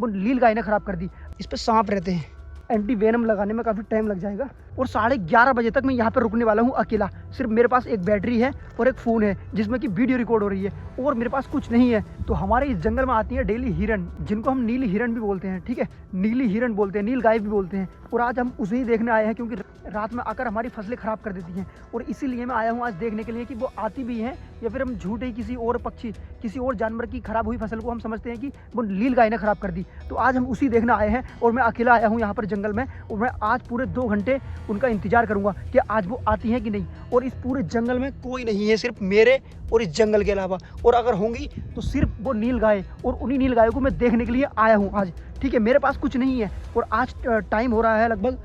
वो नील गाय ने खराब कर दी। इस पे सांप रहते हैं, एंटी वेनम लगाने में काफ़ी टाइम लग जाएगा। और 11:30 बजे तक मैं यहाँ पर रुकने वाला हूँ अकेला। सिर्फ मेरे पास एक बैटरी है और एक फ़ोन है जिसमें कि वीडियो रिकॉर्ड हो रही है, और मेरे पास कुछ नहीं है। तो हमारे इस जंगल में आती है डेली हिरन, जिनको हम नीली हिरन भी बोलते हैं, ठीक है, नीली हिरन बोलते हैं, नील गाय भी बोलते हैं। और आज हम उसे ही देखने आए हैं, क्योंकि रात में आकर हमारी फसलें ख़राब कर देती हैं। और इसीलिए मैं आया हूँ आज देखने के लिए कि वो आती भी हैं या फिर हम झूठे ही किसी और पक्षी, किसी और जानवर की खराब हुई फसल को हम समझते हैं कि वो नील गाय ने खराब कर दी। तो आज हम उसी देखने आए हैं, और मैं अकेला आया हूँ यहाँ पर जंगल में। और मैं आज पूरे 2 घंटे उनका इंतजार करूँगा कि आज वो आती हैं कि नहीं। और इस पूरे जंगल में कोई नहीं है, सिर्फ मेरे और इस जंगल के अलावा। और अगर होंगी तो सिर्फ वो नील गाय, और उन्हीं नील गायों को मैं देखने के लिए आया हूँ आज, ठीक है। मेरे पास कुछ नहीं है। और आज टाइम हो रहा है लगभग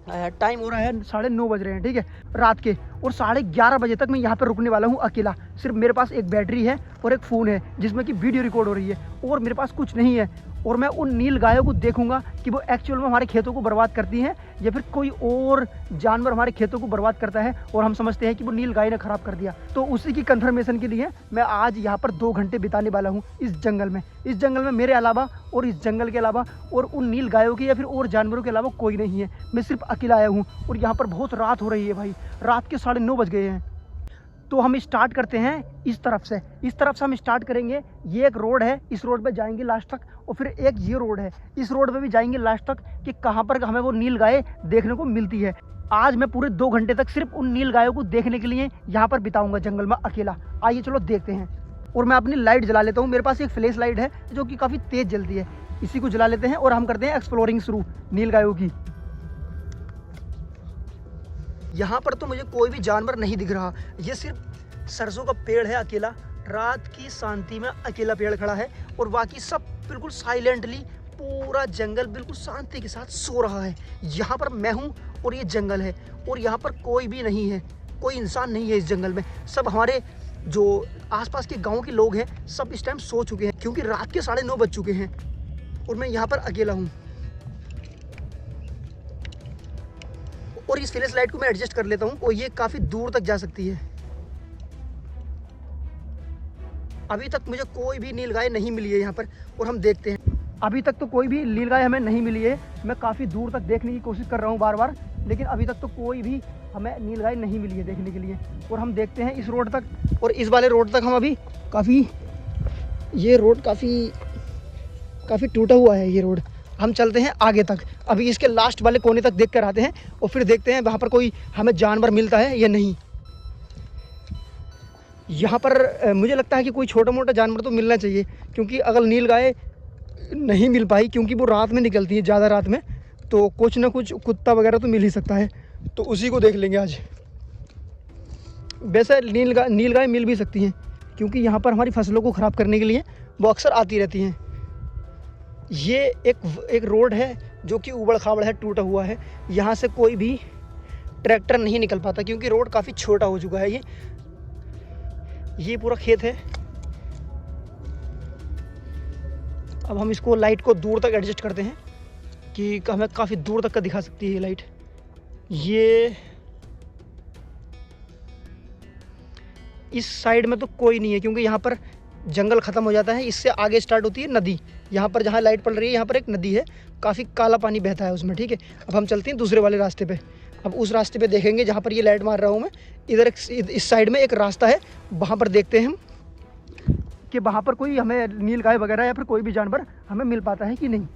9:30 बज रहे हैं, ठीक है, रात के। और 11:30 बजे तक मैं यहाँ पर रुकने वाला हूँ अकेला। सिर्फ मेरे पास एक बैटरी है और एक फ़ोन है जिसमें कि वीडियो रिकॉर्ड हो रही है, और मेरे पास कुछ नहीं है। और मैं उन नील गायों को देखूंगा कि वो एक्चुअल में हमारे खेतों को बर्बाद करती हैं या फिर कोई और जानवर हमारे खेतों को बर्बाद करता है और हम समझते हैं कि वो नील गाय ने खराब कर दिया। तो उसी की कंफर्मेशन के लिए मैं आज यहाँ पर 2 घंटे बिताने वाला हूँ इस जंगल में। इस जंगल में मेरे अलावा और इस जंगल के अलावा और उन नील गायों के या फिर और जानवरों के अलावा कोई नहीं है। मैं सिर्फ अकेला आया हूँ, और यहाँ पर बहुत रात हो रही है भाई, रात के 9:30 बज गए हैं। तो हम स्टार्ट करते हैं इस तरफ से हम स्टार्ट करेंगे। ये एक रोड है, इस रोड पे जाएंगे लास्ट तक, और फिर एक ये रोड है, इस रोड पे भी जाएंगे लास्ट तक कि कहाँ पर हमें वो नील गाय देखने को मिलती है। आज मैं पूरे 2 घंटे तक सिर्फ उन नील गायों को देखने के लिए यहाँ पर बिताऊंगा जंगल में अकेला। आइए चलो देखते हैं। और मैं अपनी लाइट जला लेता हूँ, मेरे पास एक फ्लैश लाइट है जो कि काफ़ी तेज़ जलती है, इसी को जला लेते हैं और हम करते हैं एक्सप्लोरिंग शुरू नील गायों की। यहाँ पर तो मुझे कोई भी जानवर नहीं दिख रहा, ये सिर्फ सरसों का पेड़ है अकेला। रात की शांति में अकेला पेड़ खड़ा है, और बाकी सब बिल्कुल साइलेंटली, पूरा जंगल बिल्कुल शांति के साथ सो रहा है। यहाँ पर मैं हूँ और ये जंगल है, और यहाँ पर कोई भी नहीं है, कोई इंसान नहीं है इस जंगल में। सब हमारे जो आसपास के गाँव के लोग हैं सब इस टाइम सो चुके हैं, क्योंकि रात के 9:30 बज चुके हैं, और मैं यहाँ पर अकेला हूँ। और इस फ्लैश लाइट को मैं एडजस्ट कर लेता हूँ, और ये काफ़ी दूर तक जा सकती है। अभी तक मुझे कोई भी नील गाय नहीं मिली है यहाँ पर, और हम देखते हैं। अभी तक तो कोई भी नील गाय हमें नहीं मिली है। मैं काफ़ी दूर तक देखने की कोशिश कर रहा हूँ बार बार, लेकिन अभी तक तो कोई भी हमें नील गाय नहीं मिली है देखने के लिए। और हम देखते हैं इस रोड तक, और इस वाले रोड तक हम अभी ये रोड काफ़ी टूटा हुआ है ये रोड। हम चलते हैं आगे तक, अभी इसके लास्ट वाले कोने तक देख कर आते हैं, और फिर देखते हैं वहाँ पर कोई हमें जानवर मिलता है या नहीं। यहाँ पर मुझे लगता है कि कोई छोटा मोटा जानवर तो मिलना चाहिए, क्योंकि अगर नील गाय नहीं मिल पाई, क्योंकि वो रात में निकलती है ज़्यादा रात में, तो कुछ ना कुछ कुत्ता वगैरह तो मिल ही सकता है। तो उसी को देख लेंगे आज। वैसे नील गाय मिल भी सकती हैं, क्योंकि यहाँ पर हमारी फसलों को ख़राब करने के लिए वो अक्सर आती रहती हैं। ये एक रोड है जो कि ऊबड़ खाबड़ है, टूटा हुआ है। यहाँ से कोई भी ट्रैक्टर नहीं निकल पाता, क्योंकि रोड काफ़ी छोटा हो चुका है। ये पूरा खेत है। अब हम इसको लाइट को दूर तक एडजस्ट करते हैं कि हमें काफ़ी दूर तक का दिखा सकती है ये लाइट। ये इस साइड में तो कोई नहीं है, क्योंकि यहाँ पर जंगल ख़त्म हो जाता है, इससे आगे स्टार्ट होती है नदी। यहाँ पर जहाँ लाइट पड़ रही है यहाँ पर एक नदी है, काफ़ी काला पानी बहता है उसमें, ठीक है। अब हम चलते हैं दूसरे वाले रास्ते पे। अब उस रास्ते पे देखेंगे जहाँ पर ये लाइट मार रहा हूँ मैं। इधर इस साइड में एक रास्ता है, वहाँ पर देखते हैं हम कि वहाँ पर कोई हमें नील गाय वगैरह या फिर कोई भी जानवर हमें मिल पाता है कि नहीं।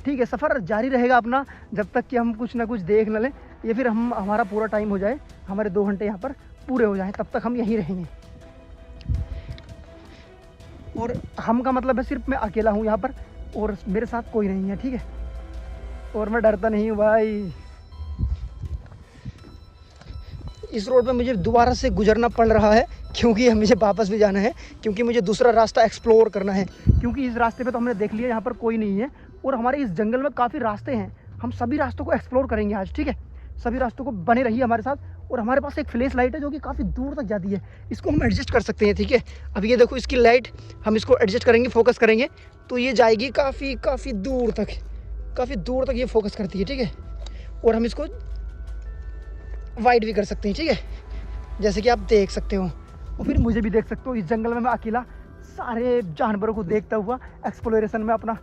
ठीक है, सफ़र जारी रहेगा अपना जब तक कि हम कुछ ना कुछ देख न लें, या फिर हमारा पूरा टाइम हो जाए, हमारे 2 घंटे यहाँ पर पूरे हो जाएं, तब तक हम यहीं रहेंगे। और हम का मतलब है सिर्फ मैं अकेला हूँ यहाँ पर, और मेरे साथ कोई नहीं है, ठीक है। और मैं डरता नहीं हूँ भाई। इस रोड पे मुझे दोबारा से गुजरना पड़ रहा है, क्योंकि मुझे वापस भी जाना है, क्योंकि मुझे दूसरा रास्ता एक्सप्लोर करना है। क्योंकि इस रास्ते पे तो हमने देख लिया यहाँ पर कोई नहीं है, और हमारे इस जंगल में काफ़ी रास्ते हैं। हम सभी रास्तों को एक्सप्लोर करेंगे आज, ठीक है। सभी रास्तों को बने रहिए हमारे साथ। और हमारे पास एक फ्लैश लाइट है जो कि काफ़ी दूर तक जाती है, इसको हम एडजस्ट कर सकते हैं, ठीक है। अब ये देखो इसकी लाइट, हम इसको एडजस्ट करेंगे, फोकस करेंगे तो ये जाएगी काफ़ी दूर तक ये फोकस करती है, ठीक है। और हम इसको वाइड भी कर सकते हैं, ठीक है, जैसे कि आप देख सकते हो। और फिर मुझे भी देख सकते हो, इस जंगल में मैं अकेला सारे जानवरों को देखता हुआ एक्सप्लोरेशन में अपना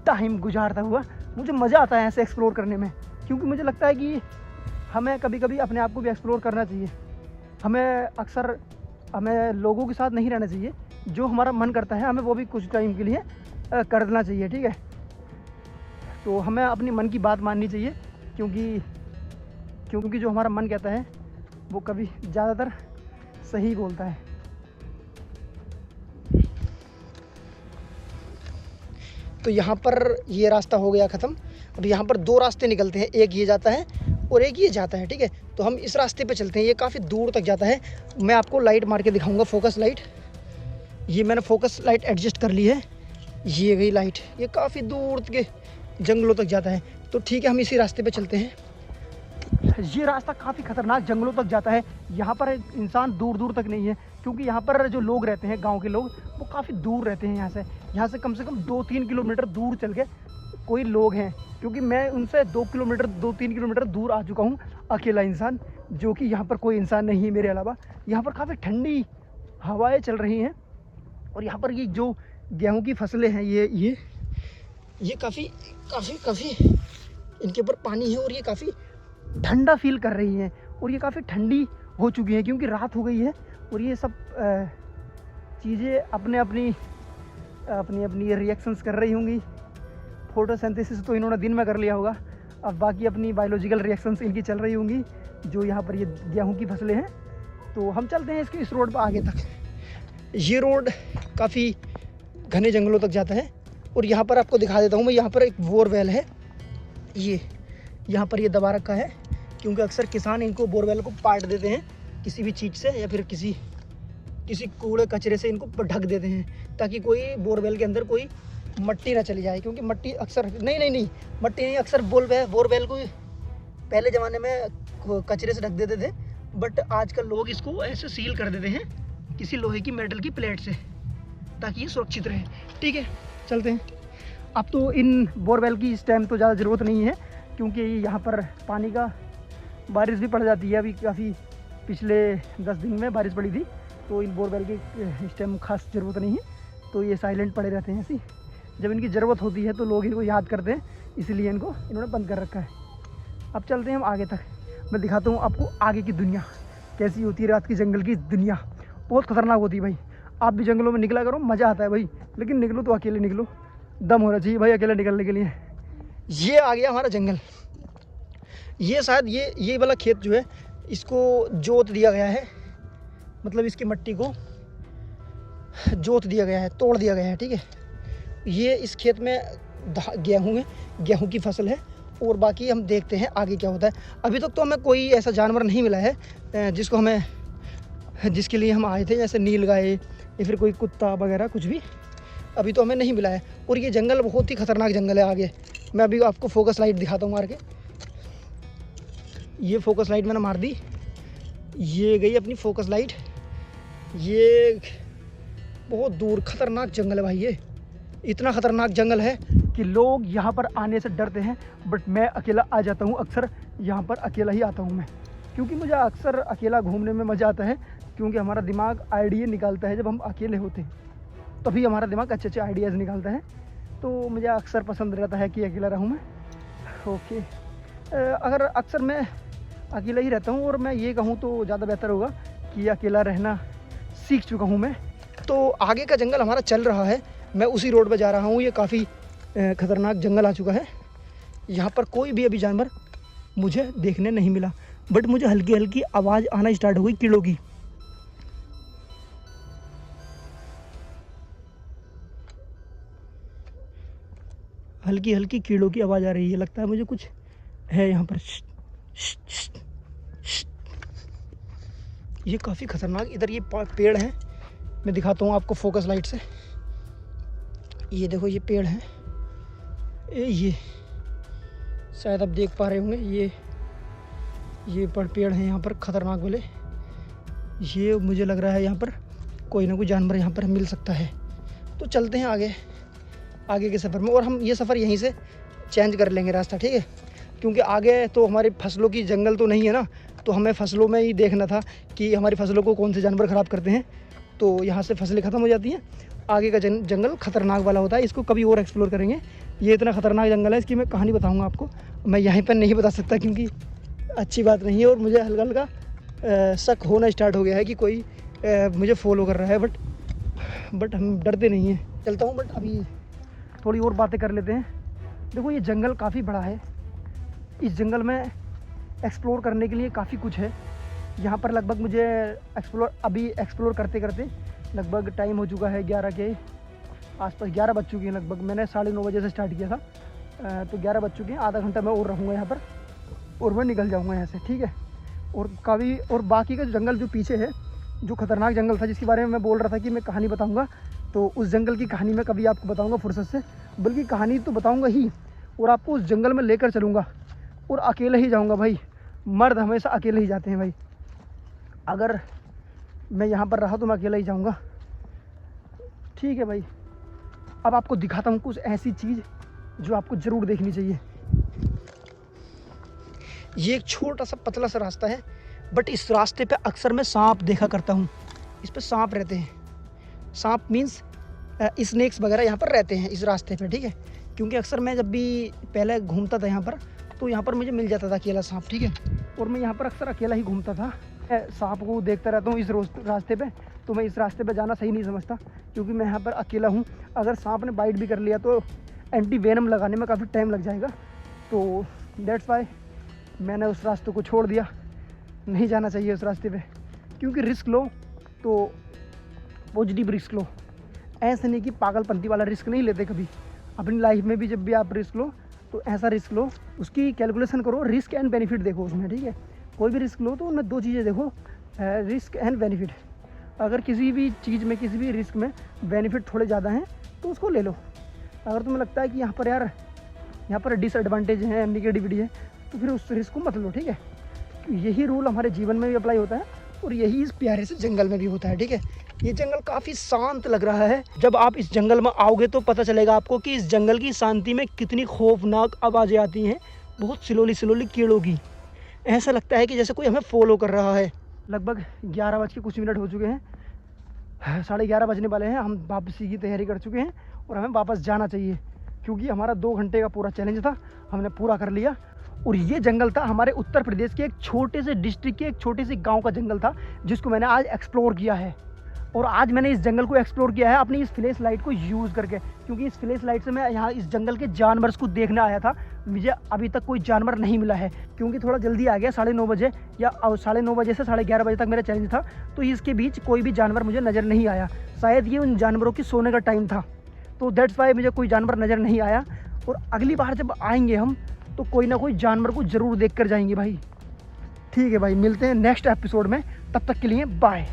टाइम गुजारता हुआ। मुझे मज़ा आता है ऐसे एक्सप्लोर करने में, क्योंकि मुझे लगता है कि हमें कभी कभी अपने आप को भी एक्सप्लोर करना चाहिए। हमें लोगों के साथ नहीं रहना चाहिए, जो हमारा मन करता है हमें वो भी कुछ टाइम के लिए कर देना चाहिए, ठीक है। तो हमें अपनी मन की बात माननी चाहिए, क्योंकि जो हमारा मन कहता है वो कभी ज़्यादातर सही बोलता है। तो यहाँ पर ये रास्ता हो गया ख़त्म। अब यहाँ पर 2 रास्ते निकलते हैं, एक ये जाता है और एक ये जाता है, ठीक है। तो हम इस रास्ते पे चलते हैं, ये काफ़ी दूर तक जाता है। मैं आपको लाइट मार के दिखाऊंगा, फोकस लाइट। ये मैंने फोकस लाइट एडजस्ट कर ली है, ये गई लाइट। ये काफ़ी दूर के जंगलों तक जाता है। तो ठीक है, हम इसी रास्ते पे चलते हैं। ये रास्ता काफ़ी ख़तरनाक जंगलों तक जाता है। यहाँ पर इंसान दूर दूर तक नहीं है, क्योंकि यहाँ पर जो लोग रहते हैं, गांव के लोग, वो काफ़ी दूर रहते हैं यहाँ से कम 2-3 किलोमीटर दूर चल के कोई लोग हैं। क्योंकि मैं उनसे 2-3 किलोमीटर दूर आ चुका हूँ, अकेला इंसान, जो कि यहाँ पर कोई इंसान नहीं है मेरे अलावा। यहाँ पर काफ़ी ठंडी हवाएं चल रही हैं, और यहाँ पर ये जो गेहूँ की फसलें हैं, ये काफ़ी इनके ऊपर पानी है, और ये काफ़ी ठंडा फील कर रही हैं, और ये काफ़ी ठंडी हो चुकी हैं क्योंकि रात हो गई है। और ये सब चीज़ें अपनी रिएक्शंस कर रही होंगी। फोटोसिंथेसिस तो इन्होंने दिन में कर लिया होगा, अब बाकी अपनी बायोलॉजिकल रिएक्शंस इनकी चल रही होंगी, जो यहाँ पर ये गेहूँ की फसलें हैं। तो हम चलते हैं इस रोड पर आगे तक। ये रोड काफ़ी घने जंगलों तक जाता है, और यहाँ पर आपको दिखा देता हूँ मैं। यहाँ पर एक बोरवेल है, यहाँ पर ये दबा रखा है, क्योंकि अक्सर किसान इनको बोरवेल को पाट देते हैं किसी भी चीज़ से, या फिर किसी कूड़े कचरे से इनको ढक देते हैं, ताकि कोई बोरवेल के अंदर कोई मट्टी ना चली जाए। क्योंकि मट्टी अक्सर मट्टी नहीं, अक्सर बोरवेल को पहले ज़माने में कचरे से ढक देते थे, बट आजकल लोग इसको ऐसे सील कर देते हैं किसी लोहे की मेटल की प्लेट से, ताकि ये सुरक्षित रहे। ठीक है, चलते हैं। अब तो इन बोरवेल की इस टाइम तो ज़्यादा ज़रूरत नहीं है, क्योंकि यहाँ पर पानी का बारिश भी पड़ जाती है। अभी काफ़ी पिछले 10 दिन में बारिश पड़ी थी, तो इन बोरवेल की इस टाइम खास ज़रूरत नहीं है। तो ये साइलेंट पड़े रहते हैं ऐसी, जब इनकी ज़रूरत होती है तो लोग इनको याद करते हैं, इसलिए इन्होंने बंद कर रखा है। अब चलते हैं हम आगे तक, मैं दिखाता हूँ आपको आगे की दुनिया कैसी होती है। रात की जंगल की दुनिया बहुत ख़तरनाक होती है भाई। आप भी जंगलों में निकला करो, मज़ा आता है भाई, लेकिन निकलो तो अकेले निकलो, दम होना चाहिए भाई अकेले निकलने के लिए। ये आ गया हमारा जंगल। ये शायद ये वाला खेत जो है, इसको जोत दिया गया है, मतलब इसकी मट्टी को जोत दिया गया है, तोड़ दिया गया है, ठीक है। ये इस खेत में गेहूँ है, गेहूँ की फसल है, और बाकी हम देखते हैं आगे क्या होता है। अभी तक तो हमें कोई ऐसा जानवर नहीं मिला है जिसके लिए हम आए थे, जैसे नीलगाय या फिर कोई कुत्ता वगैरह, कुछ भी अभी तो हमें नहीं मिला है। और ये जंगल बहुत ही ख़तरनाक जंगल है। आगे मैं अभी आपको फोकस लाइट दिखाता हूँ मार के। ये फोकस लाइट मैंने मार दी, ये गई अपनी फोकस लाइट। ये बहुत दूर ख़तरनाक जंगल है भाई। ये इतना ख़तरनाक जंगल है कि लोग यहाँ पर आने से डरते हैं, बट मैं अकेला आ जाता हूँ। अक्सर यहाँ पर अकेला ही आता हूँ मैं, क्योंकि मुझे अक्सर अकेला घूमने में मज़ा आता है। क्योंकि हमारा दिमाग आइडिया निकालता है, जब हम अकेले होते हैं तभी हमारा दिमाग अच्छे आइडियाज़ निकालता है। तो मुझे अक्सर पसंद रहता है कि अकेला रहूँ मैं। ओके, अगर अक्सर मैं अकेला ही रहता हूँ, और मैं ये कहूँ तो ज़्यादा बेहतर होगा कि अकेला रहना सीख चुका हूँ मैं। तो आगे का जंगल हमारा चल रहा है, मैं उसी रोड पर जा रहा हूँ। ये काफ़ी ख़तरनाक जंगल आ चुका है। यहाँ पर कोई भी अभी जानवर मुझे देखने नहीं मिला, बट मुझे हल्की हल्की आवाज़ आना स्टार्ट हो गई कीड़ों की। हल्की हल्की कीड़ों की आवाज़ आ रही है, लगता है मुझे कुछ है यहाँ पर। ये काफ़ी ख़तरनाक, इधर ये पेड़ हैं, मैं दिखाता हूँ आपको फोकस लाइट से। ये देखो, ये पेड़ हैं, ये शायद आप देख पा रहे होंगे। ये पेड़ हैं यहाँ पर ख़तरनाक वाले। ये मुझे लग रहा है यहाँ पर कोई ना कोई जानवर यहाँ पर मिल सकता है। तो चलते हैं आगे के सफ़र में, और हम ये सफ़र यहीं से चेंज कर लेंगे रास्ता, ठीक है। क्योंकि आगे तो हमारी फसलों की जंगल तो नहीं है ना, तो हमें फसलों में ही देखना था कि हमारी फसलों को कौन से जानवर ख़राब करते हैं। तो यहाँ से फसलें ख़त्म हो जाती हैं, आगे का जंगल खतरनाक वाला होता है, इसको कभी और एक्सप्लोर करेंगे। ये इतना खतरनाक जंगल है, इसकी मैं कहानी बताऊंगा आपको। मैं यहीं पर नहीं बता सकता क्योंकि अच्छी बात नहीं है, और मुझे हल्का हल्का शक होना स्टार्ट हो गया है कि कोई मुझे फॉलो कर रहा है, बट हम डरते नहीं हैं। चलता हूँ, बट अभी थोड़ी और बातें कर लेते हैं। देखो ये जंगल काफ़ी बड़ा है, इस जंगल में एक्सप्लोर करने के लिए काफ़ी कुछ है। यहाँ पर लगभग मुझे एक्सप्लोर करते करते लगभग टाइम हो चुका है 11 के आसपास, 11 बज चुके हैं लगभग। मैंने 9:30 बजे से स्टार्ट किया था, तो 11 बज चुके हैं। आधा घंटा मैं और रहूँगा यहाँ पर और मैं निकल जाऊँगा यहाँ से, ठीक है। और बाकी का जंगल जो पीछे है, जो खतरनाक जंगल था जिसके बारे में मैं बोल रहा था कि मैं कहानी बताऊँगा, तो उस जंगल की कहानी मैं कभी आपको बताऊँगा फुर्सत से। बल्कि कहानी तो बताऊँगा ही, और आपको उस जंगल में लेकर चलूँगा, और अकेले ही जाऊँगा भाई। मर्द हमेशा अकेले ही जाते हैं भाई। अगर मैं यहाँ पर रहा तो मैं अकेला ही जाऊँगा, ठीक है भाई। अब आपको दिखाता हूँ कुछ ऐसी चीज़ जो आपको ज़रूर देखनी चाहिए। ये एक छोटा सा पतला सा रास्ता है, बट इस रास्ते पे अक्सर मैं सांप देखा करता हूँ। इस पे सांप रहते हैं। सांप मीन्स स्नेक्स वगैरह यहाँ पर रहते हैं इस रास्ते पे, ठीक है। क्योंकि अक्सर मैं जब भी पहले घूमता था यहाँ पर, तो यहाँ पर मुझे मिल जाता था अकेला सांप, ठीक है। और मैं यहाँ पर अक्सर अकेला ही घूमता था। सांप को देखता रहता हूँ इस रास्ते पे, तो मैं इस रास्ते पे जाना सही नहीं समझता, क्योंकि मैं यहाँ पर अकेला हूँ। अगर सांप ने बाइट भी कर लिया तो एंटी वेनम लगाने में काफ़ी टाइम लग जाएगा, तो दैट्स वाई मैंने उस रास्ते को छोड़ दिया। नहीं जाना चाहिए उस रास्ते पे, क्योंकि रिस्क लो तो पॉजिटिव रिस्क लो। ऐसे नहीं कि पागलपंती वाला रिस्क नहीं लेते कभी अपनी लाइफ में भी। जब भी आप रिस्क लो तो ऐसा रिस्क लो, उसकी कैलकुलेशन करो, रिस्क एंड बेनिफिट देखो उसमें, ठीक है। कोई भी रिस्क लो तो उनमें 2 चीज़ें देखो, रिस्क एंड बेनिफिट। अगर किसी भी चीज़ में, किसी भी रिस्क में बेनिफिट थोड़े ज़्यादा हैं तो उसको ले लो। अगर तुम्हें लगता है कि यहाँ पर डिसएडवांटेज है, निगेटिविटी है, तो फिर उस रिस्क को मत लो, ठीक है। यही रूल हमारे जीवन में भी अप्लाई होता है, और यही इस प्यारे से जंगल में भी होता है, ठीक है। ये जंगल काफ़ी शांत लग रहा है। जब आप इस जंगल में आओगे तो पता चलेगा आपको कि इस जंगल की शांति में कितनी खौफनाक आवाज़ें आती हैं, बहुत स्लोली कीड़ों की। ऐसा लगता है कि जैसे कोई हमें फॉलो कर रहा है। लगभग 11 बज के कुछ मिनट हो चुके हैं, 11:30 बजने वाले हैं। हम वापसी की तैयारी कर चुके हैं और हमें वापस जाना चाहिए, क्योंकि हमारा 2 घंटे का पूरा चैलेंज था, हमने पूरा कर लिया। और ये जंगल था हमारे उत्तर प्रदेश के एक छोटे से डिस्ट्रिक्ट के एक छोटे से गांव का जंगल था, जिसको मैंने आज एक्सप्लोर किया है। और आज मैंने इस जंगल को एक्सप्लोर किया है अपनी इस फ्लैश लाइट को यूज़ करके, क्योंकि इस फ्लैश लाइट से मैं यहाँ इस जंगल के जानवर को देखने आया था। मुझे अभी तक कोई जानवर नहीं मिला है, क्योंकि थोड़ा जल्दी आ गया 9:30 बजे, या 9:30 बजे से 11:30 बजे तक मेरा चैलेंज था। तो इसके बीच कोई भी जानवर मुझे नज़र नहीं आया। शायद ये उन जानवरों की सोने का टाइम था, तो दैट्स वाई मुझे कोई जानवर नज़र नहीं आया। और अगली बार जब आएंगे हम तो कोई ना कोई जानवर को ज़रूर देख कर जाएंगे भाई। ठीक है भाई, मिलते हैं नेक्स्ट एपिसोड में, तब तक के लिए बाय।